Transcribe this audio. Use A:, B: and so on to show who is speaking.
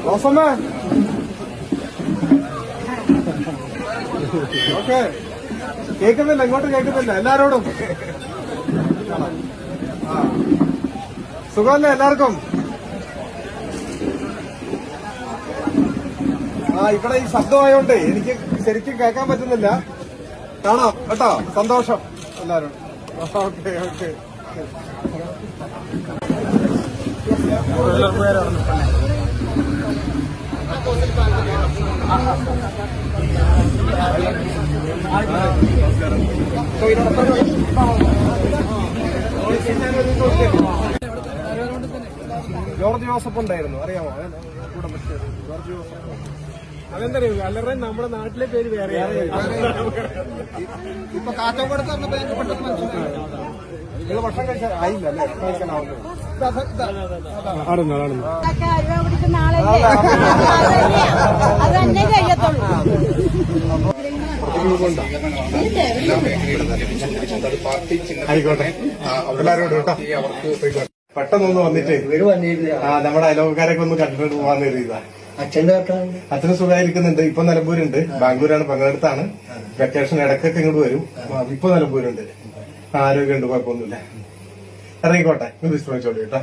A: റോസമ്മേ okay കേൾക്കുന്നില്ല, ഇങ്ങോട്ട് കേൾക്കുന്നില്ല. എല്ലാരോടും സുഖമല്ലേ എല്ലാവർക്കും? ഇവിടെ ഈ ശബ്ദമായോണ്ട് എനിക്ക് ശരിക്കും കേൾക്കാൻ പറ്റുന്നില്ല. കാണാം കേട്ടോ, സന്തോഷം എല്ലാവരും. Okay okay. ജോർജ് ജോസഫ് ഉണ്ടായിരുന്നു, അറിയാമോ? കൂടെ പറ്റിയത് ജോർജ് ജോസഫ്. അതെന്തറിയോ, അല്ലറ നമ്മുടെ നാട്ടിലെ പേര് വേറെ. ഇപ്പൊ കാറ്റോട് നിങ്ങൾ ഭക്ഷണം കഴിച്ചാൽ ആയില്ല അല്ലേ? കഴിക്കാനാവുന്നു. ആയിക്കോട്ടെ, എല്ലാവരോടും കേട്ടോ. പെട്ടെന്നൊന്ന് വന്നിട്ട് നമ്മുടെ അയലോക്കാരൊക്കെ ഒന്ന് കണ്ടിട്ട് പോവാന്ന് കരുതിയതാ. അച്ഛന് സുഖമായിരിക്കുന്നുണ്ട്. ഇപ്പൊ നിലമ്പൂരുണ്ട്, ബാംഗ്ലൂരാണ്, പങ്കെടുത്താണ്. വെക്കേഷൻ ഇടയ്ക്കൊക്കെ ഇങ്ങോട്ട് വരും. ഇപ്പൊ നിലമ്പൂരുണ്ട്, ആരോഗ്യമുണ്ട്, കുഴപ്പമൊന്നുമില്ല. ഇറങ്ങിക്കോട്ടെ, വിശ്രമിച്ചോളൂ കേട്ടോ.